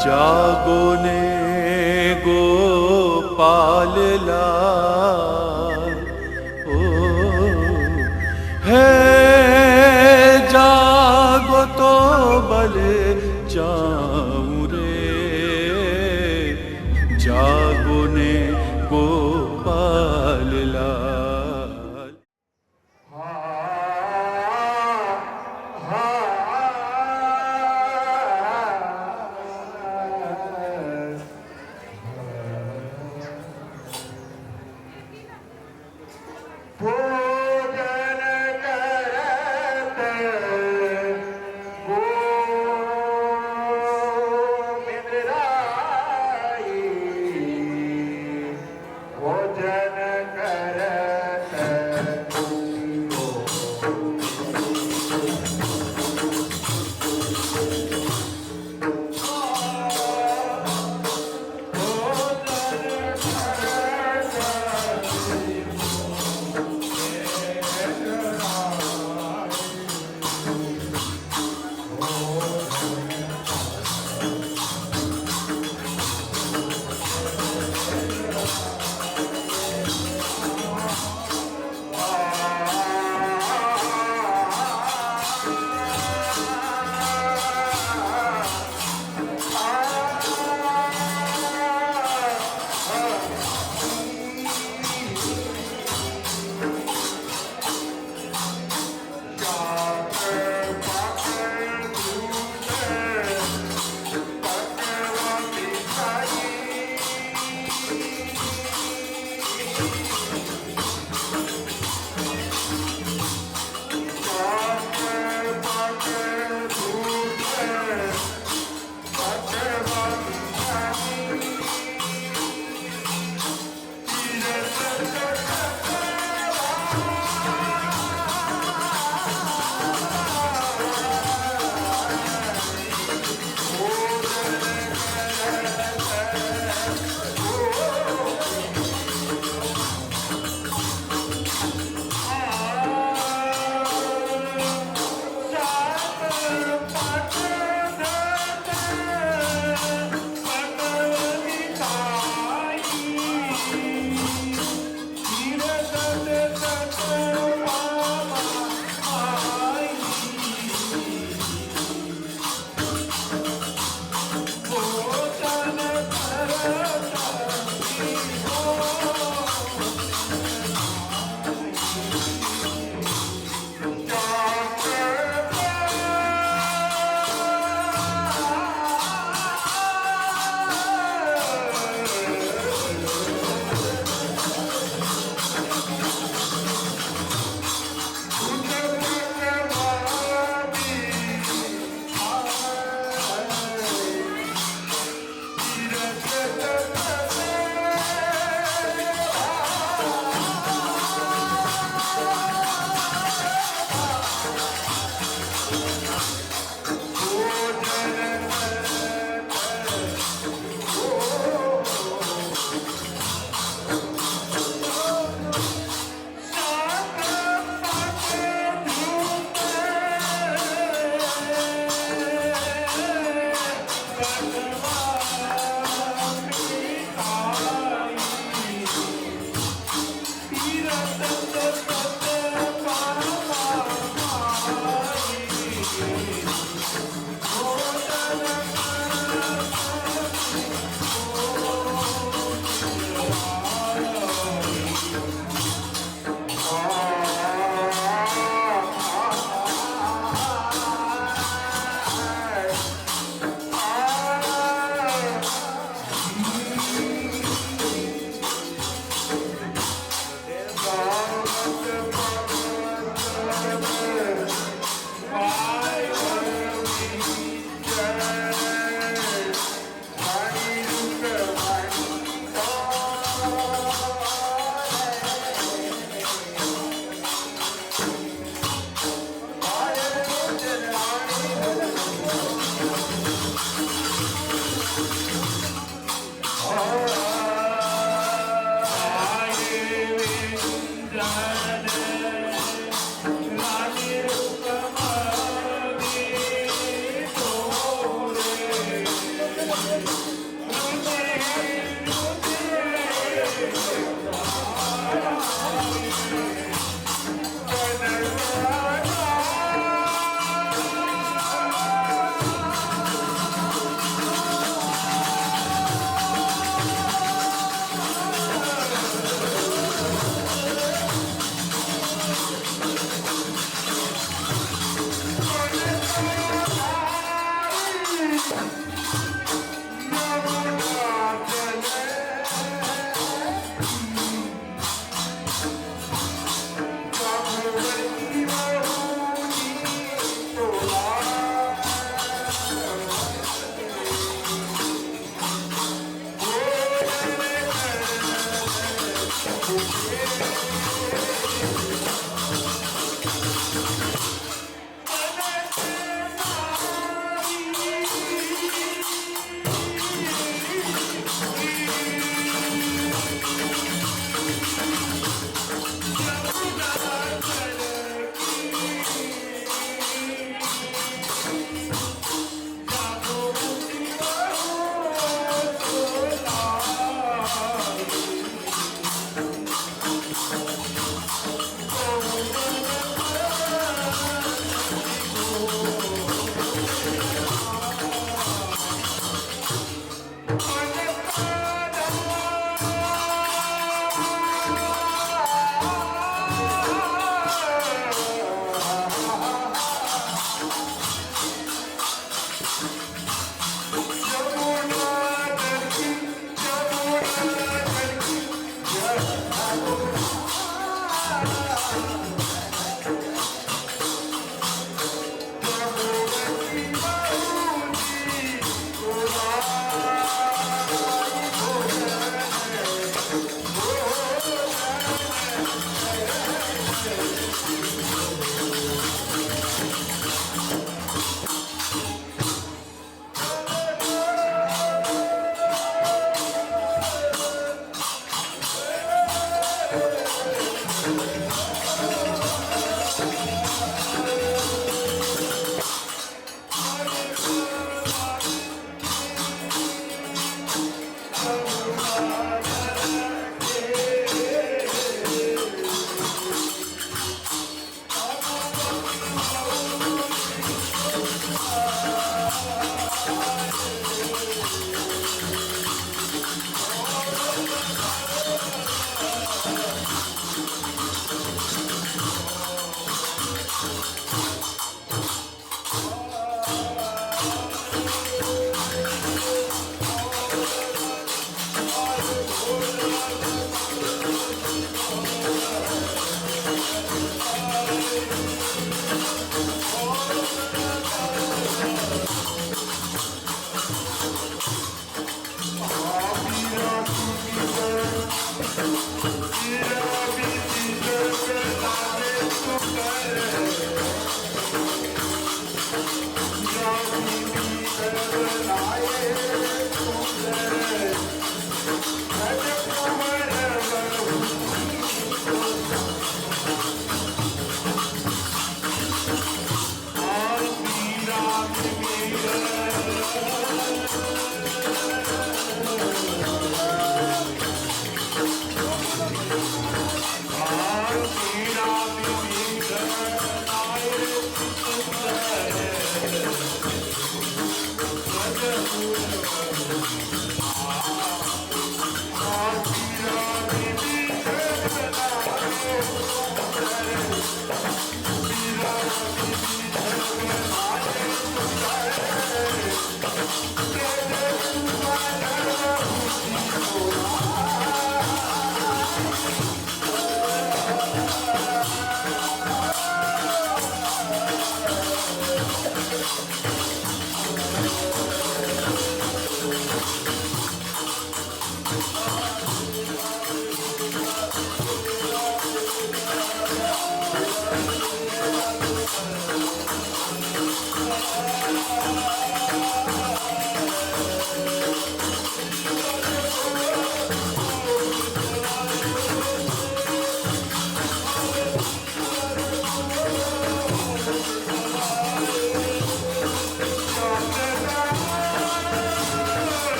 जागो ने गोपाल लाल, ओ है जागो तो बले जाऊं रे, जागो ने गोपाल लाल।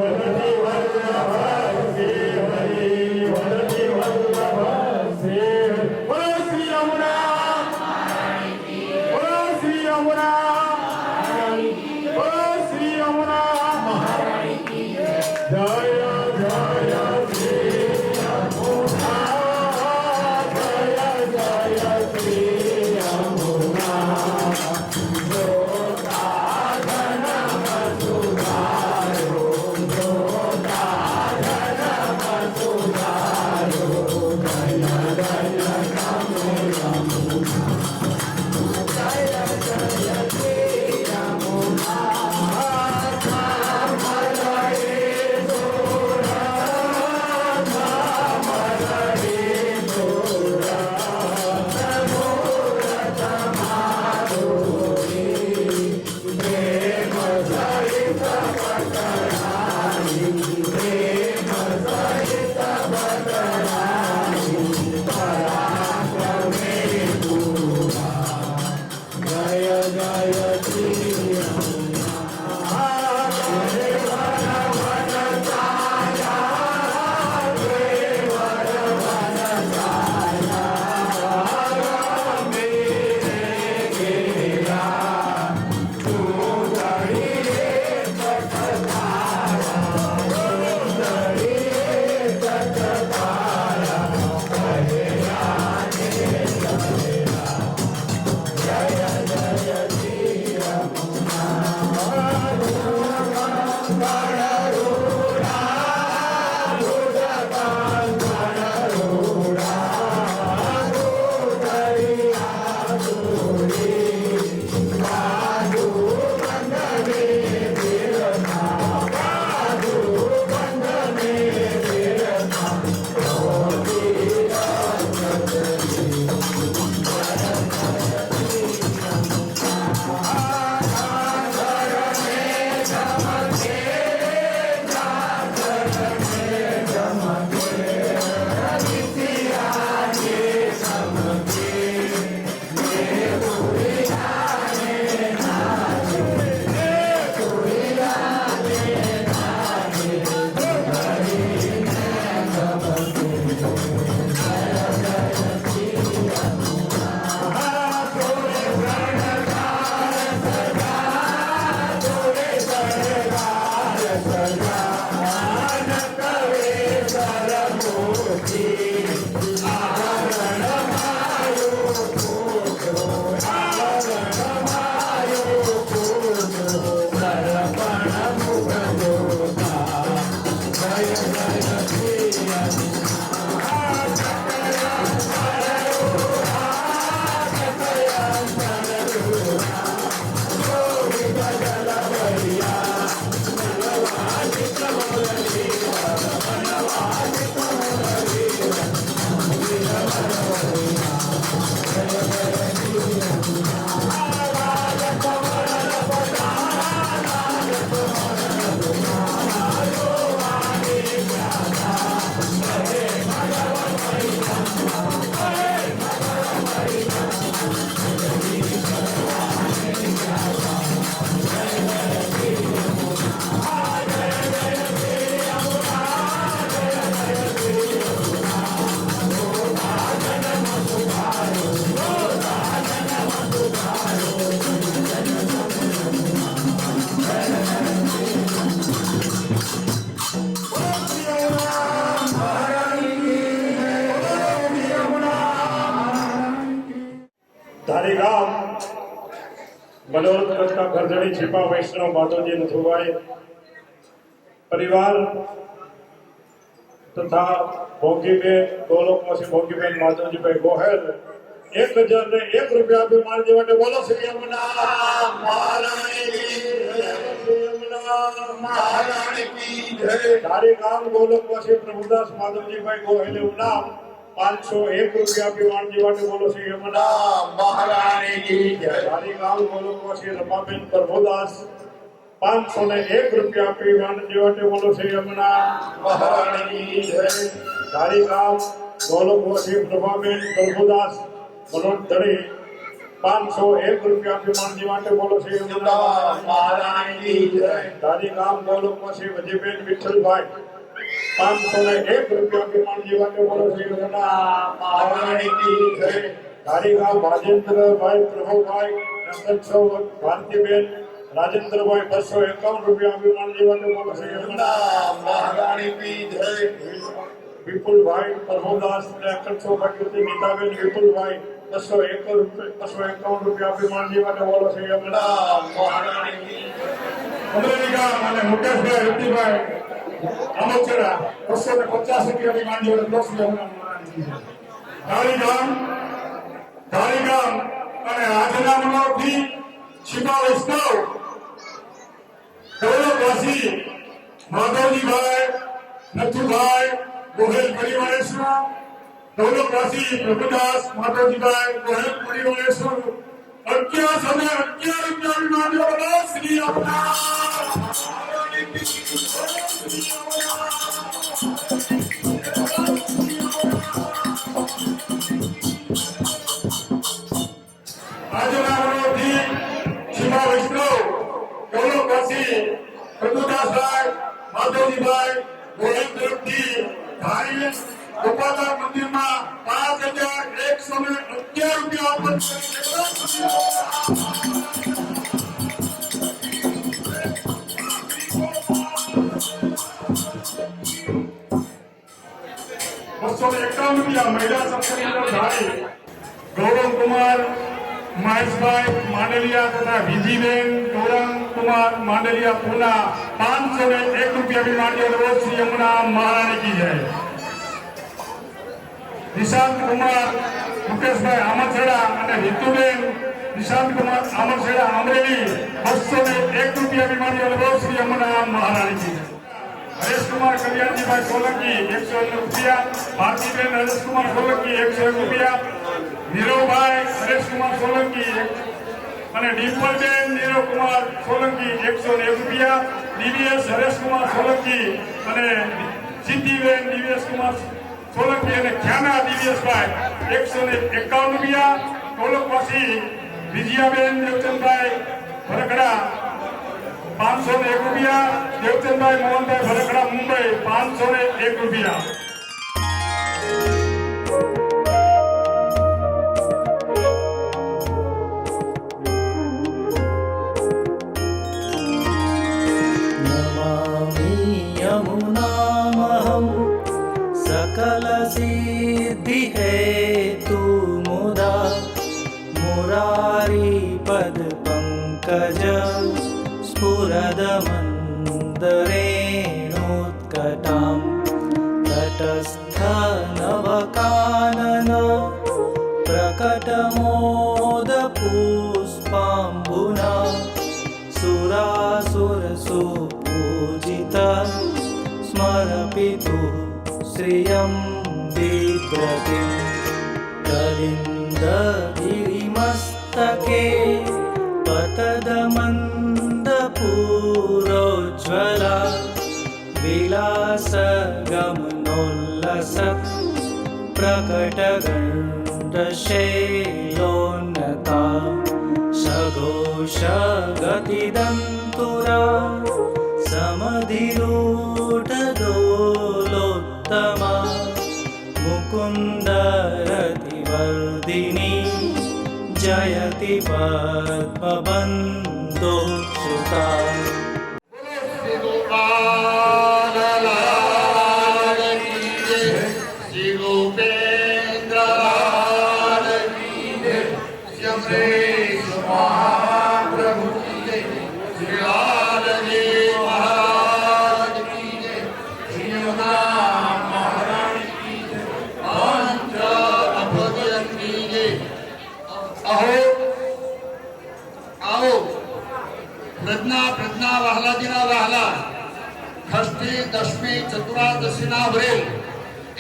वदति वल्लभ श्री हरि धारी गाम मनोरथ का गर्जनी छिपा वैष्णव माधोजी नथुभाई परिवार तथा भोगीबेन गोलोकवासी भोगीबेन माधवजीભાઈ ગોહેલ 1001 રૂપિયા અભિમાન જેવાને બોલો શ્રી યમુના મહારાણી કી જય धारी गाम गोलोकवासी प्रभुदास माधवजीભાઈ ગોહેલ નામ 501 રૂપિયા અભિમાન જેવાને બોલો શ્રી યમુના મહારાણી की जय धारी गाम गोलोकवासी રમાબેન પ્રભુદાસ 501 રૂપિયા અભિમાન જેવાને બોલો શ્રી યમુના મહારાણી की जय धारी गाम गोलोकवासी प्रभाबेन प्रभुदास मनोज धड़ी 501 રૂપિયા અભિમાન જેવાને બોલો શ્રી યમુના મહારાણી की जय धारी गाम गोलोकवासी वजीबेन विठ्ठलભાઈ 501 રૂપિયા અભિમાન જેવાને બોલો શ્રી યમુના મહારાણી की जय धारी गाम राजेंद्रભાઈ प्रभुભાई नंदनसौ भारतीबेन राजेंद्रભાઈ 251 રૂપિયા અભિમાન જેવાને બોલો શ્રી યમુના મહારાણી की जय विपुलभाई प्रभुदास ने 151 नीताबेन विपुलभाई 251 રૂપિયા અભિમાન જેવાને બોલો શ્રી યમુના મહારાણી की અમેરિકા અને મુકેશભાઈ ઋતિભાઈ અમોચરા 250 રૂપિયા અભિમાન જેવાને બોલો શ્રી યમુના મહારાણી की धारी गाम અને આજના મનોથી छिपा वैष्णव ગૌરવવાસી માધવજીભાઈ નથુભાઈ ગોહેલ પરિવારેશ્વર ગૌરવવાસી પ્રભુદાસ માધવજીભાઈ ગોહેલ પરિવારેશ્વર 1111 રૂપિયા વિમાન શ્રી યમુના આજના મનોથી छिपा वैष्णव गौरववासी प्रभुदासभाई माधवजीभाई ગોહેલ તરફથી ધારી ગોપાલા મંદિરમાં 5111 રૂપિયા અર્પણ રૂપિયા મહિલા સક્ષમીકરણ ધારી ગૌરવ કુમાર મહેશભાઈ માંડલિયા તથા વિજીબેન ગૌરવ कुमार मांडलिया पूना 501 રૂપિયા અભિમાન જેવાને શ્રી યમુના મહારાણી की जय નિશાંત કુમાર મુકેશભાઈ આમરછેડા અને રીતુબેન નિશાંત કુમાર આમરછેડા અમરેલી 201 રૂપિયા અભિમાન જેવાને શ્રી યમુના મહારાણી की जय हरेश कुमार कल्याणजीभाई सोलंकी 101 રૂપિયા ભારતીબેન હરેશ कुमार सोलंकी 101 રૂપિયા નીરવભાઈ હરેશ कुमार सोलंकी અને ડિમ્પલબેન નીરવ કુમાર સોલંકી 101 રૂપિયા ડીવીએસ હરેશ કુમાર સોલંકી અને સિદ્ધિબેન ડીવીએસ કુમાર સોલંકી અને ખ્યાના ડીવીએસભાઈ 151 રૂપિયા ગોલોકવાસી વિજયાબેન દેવચંદભાઈ ભરકડા 501 રૂપિયા દેવચંદભાઈ મોહનભાઈ ભરકડા મુંબઈ 501 રૂપિયા सकल सिद्धि है तू मुदा मुरारी पद पंकज स्फुरद मंदरेणोत्कटां तटस्थ नवकानन प्रकटमोदपुष्पाम्बुना सुरासुरसुपूजिता स्मरपितुः श्रियं बिभ्रतिम् कलिन्दगिरिमस्तके पतदमन्दपूरोज्ज्वला विलासगमनोल्लसत् प्रकटगण्डशैलोन्नता सघोषगतिदन्तुरा समधिरूढदोलोत्तमा मुकुन्दरतिवर्धिनी जयति पद्मबन्धो सुता। प्रज्ञा वाहला दिना वाहला षष्ठी दशमी चतुरादशीना भरेल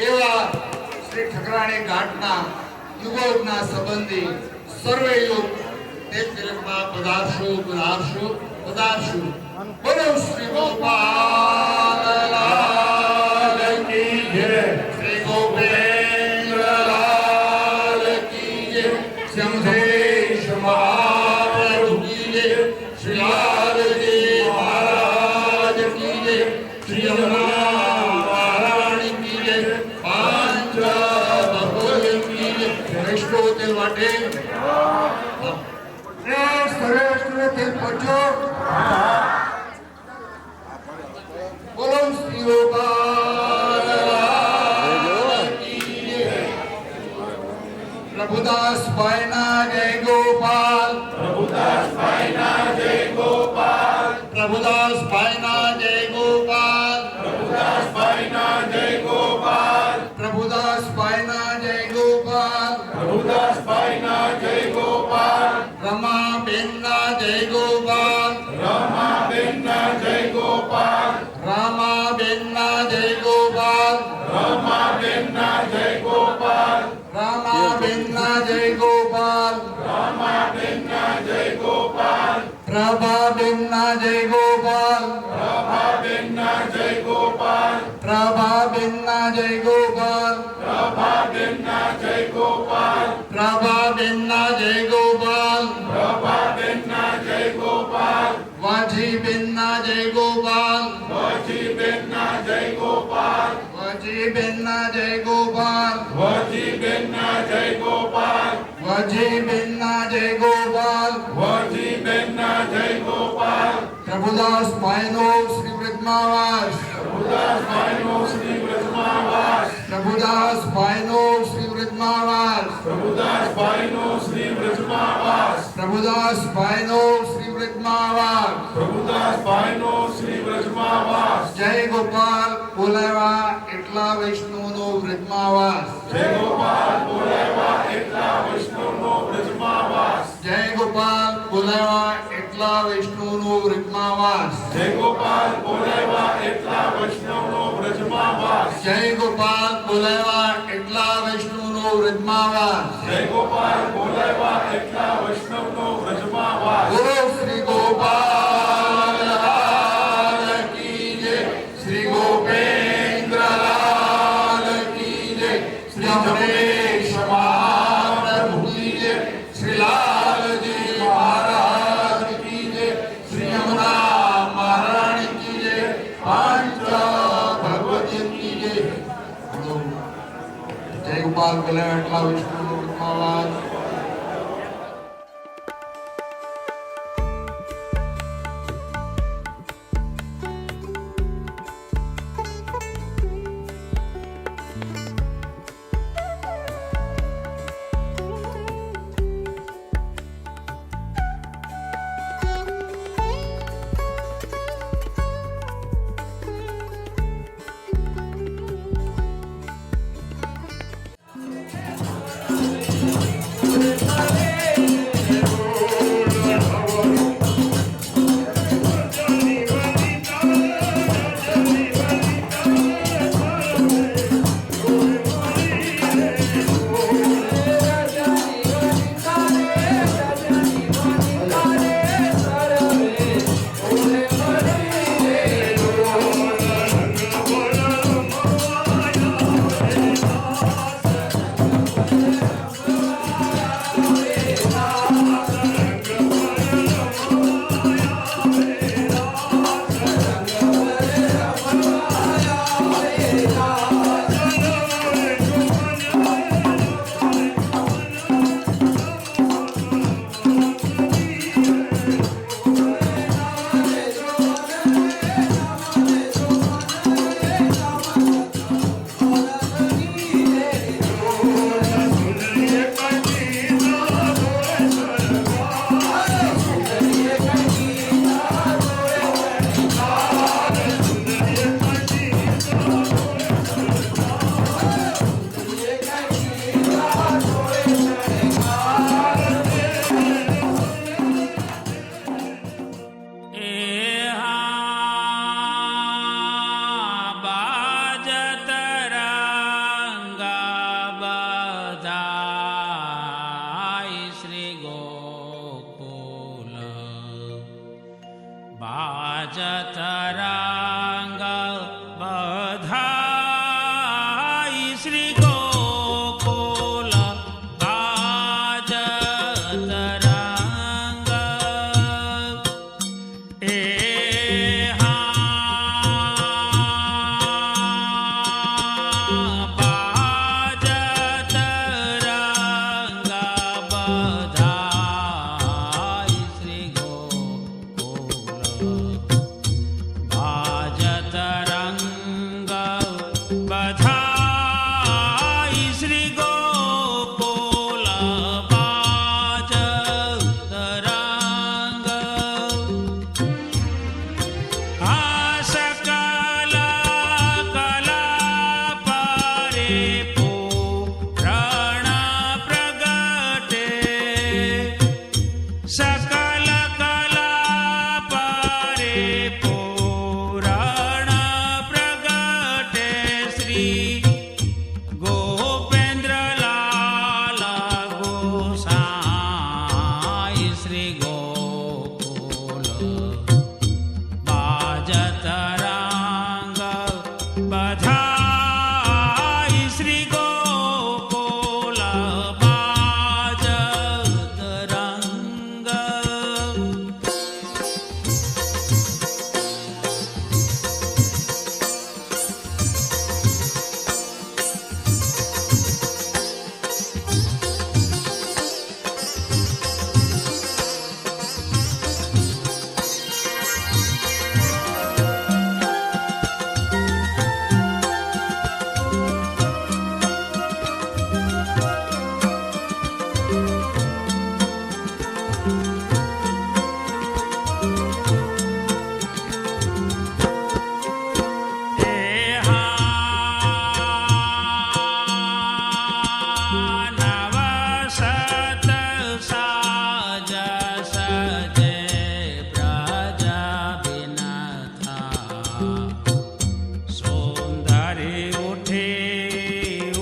एवा श्री ठकराणे घाटना युगोगना संबंधी सर्व युग ते तिलकमा पदार्शो बोलो श्री गोपाल लाल की जय, श्री गोपेंद्र लाल की जय, शंभेश महाप्रभु की जय, श्री लालजी महाराज की जय, श्री यमुना महारानी की जय, पांच भगवती की जय, वैष्णव तेल वाटे सर्वेश्वर तेल पचो बोलो श्री गोपाल लाल की जय। प्रभुदास पायना जय गोपाल, प्रभुदास पायना जय गोपाल, प्रभुदास पायना जय गोपाल, प्रभुदास पायना जय गोपाल, प्रभुदास पायना जय गोपाल, प्रभुदास पायना जय गोपाल, रमा बेन्ना जय गोपाल, रमा बेन्ना जय गोपाल, रामा बेन्ना जय गोपाल, रामा बेन्ना जय गोपाल, रामा बेन्ना जय गोपाल, रामा बेन्ना जय गोपाल, प्रभा बेन्ना जय गोपाल, प्रभा बेन्ना जय गोपाल, प्रभा बेन्ना जय गोपाल, प्रभा बेन्ना जय गोपाल, प्रभा बेन्ना जय गोपाल, प्रभा बेन्ना जय गोपाल, वाजी बेन्ना जय गोपाल, वाजी बेन्ना जय गोपाल, वाजी बेन्ना जय गोपाल, वाजी बेन्ना जय गोपाल, वाजी बेन्ना जय गोपाल, वाजी बेन्ना जय Gopal, Prabhudas piano Shri ब्रह्मावास, Prabhudas piano Shri ब्रह्मावास, Prabhudas piano Shri ब्रह्मावास, Prabhudas piano Shri ब्रह्मावास, Prabhudas piano Shri ब्रह्मावास, Prabhudas piano Shri ब्रह्मावास, जय गोपाल बोलावा એટલા વૈષ્ણવનો બ્રહ્માવાસ, જય ગોપાલ બોલાવા એટલા વૈષ્ણવનો બ્રહ્માવાસ, જય ગોપાલ બોલાવા એટલા વૈષ્ણવનો બ્રહ્માવાસ, જય ગોપાલ બોલાવા એટલા વૈષ્ણવનો બ્રહ્માવાસ, જય ગોપાલ બોલાવા એટલા વૈષ્ણવનો બ્રહ્માવાસ, જય ગોપાલ બોલાવા એટલા વૈષ્ણવનો બ્રહ્માવાસ, બોલો શ્રી ગોપાલ લાલ की जय, श्री गोपेंद्र लाल की जय, श्री गणेश महाप्रभु की जय, श्री लालजी महाराज की जय, श्री यमुना महारानी की जय, पांच भगवती की जय। जय गोपाल कल्याण विष्णु भगवान।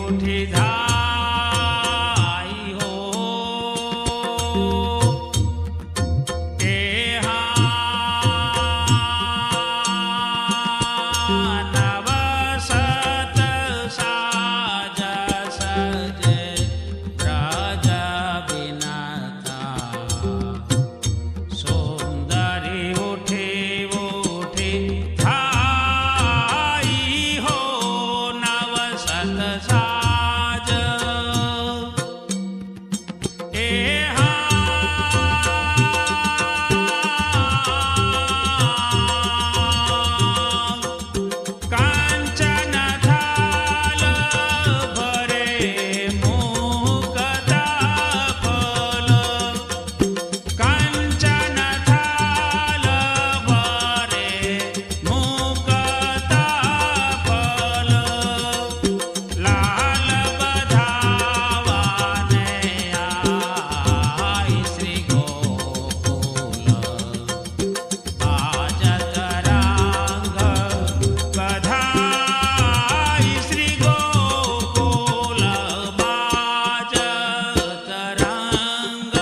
उठी धाई हो एहा नवसत साज सजे राजा बिनाथा सुंदरी उठी उठी धाई हो नवसत साज एहा कांचन थाल भरे मुकता फल कांचन थाल भरे मुकता फल लाल बधावाने आई श्री गोकुल बाजत रांग बधाई श्री गोकुल बाजत रांग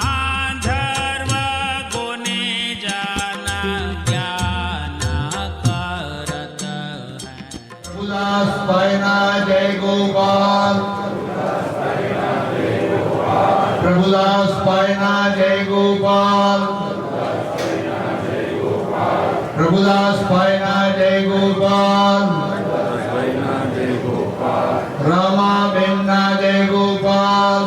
गांधर्व गुणी जन ज्ञान करत हैं प्रभुदास पायना जय गोपाल प्रभुदास पायना जय गोपाल प्रभुदास पायना जय गोपाल रामा बिन्ना जय गोपाल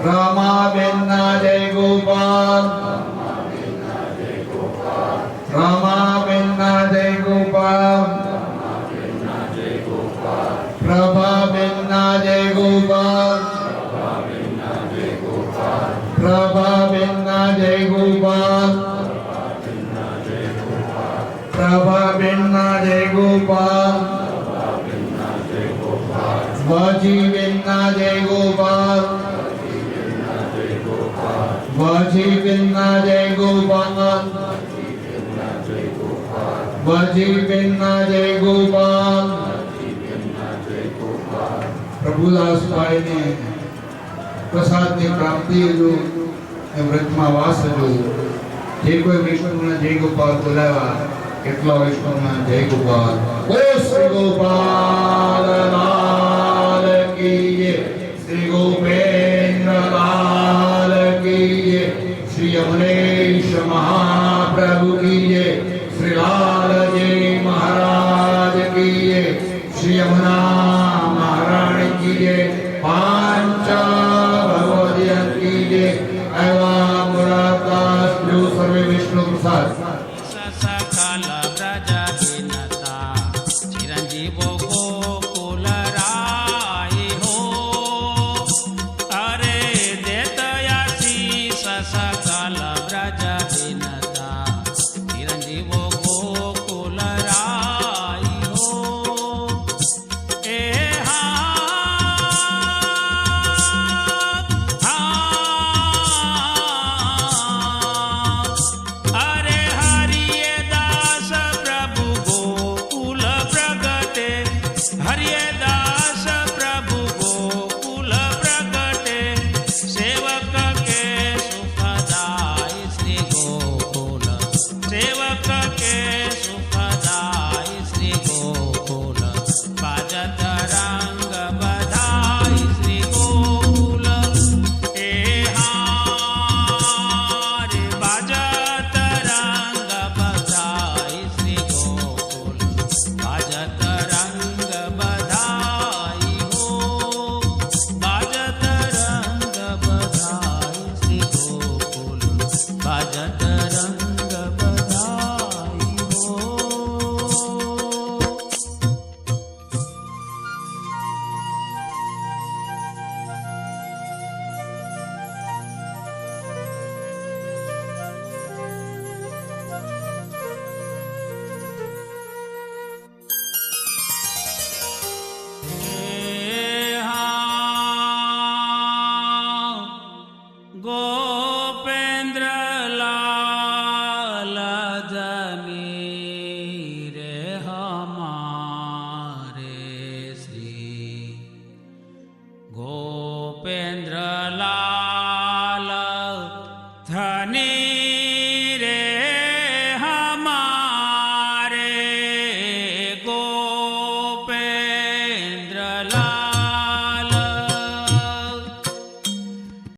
रामा बिन्ना जय गोपाल रामा बिन्ना जय गोपाल प्रभा बिन्ना जय गोपाल प्रभा बिन्ना जय गोपाल प्रभा बिन्ना जय गोपाल वाजी बिन्ना जय गोपाल वाजी बिन्ना जय गोपाल वाजी बिन्ना जय गोपाल प्रभुदास पायने प्रसाद ની પ્રાપ્તિ જો એ વ્રતમાં વાસ જો જે કોઈ વિષ્ણુના જય ગોપાલ બોલાવા કેટલા વિષ્ણુના જય ગોપાલ ઓ શ્રી ગોપાલ લાલ કી જય શ્રી ગોપેન્દ્ર લાલ की जय श्री अमरेश महाप्रभु की जय श्री लाल जी महाराज की जय श्री यमुना महारानी की जय पांच भगवतियन की जय एवं मुरादास जो सर्वे विष्णु प्रसाद सकल ब्रज बिनता चिरंजीव गोकुल राय हो अरे देतयासी सकल ब्रज बिनता चिरंजीव गोकुल राय हो एहा हा गो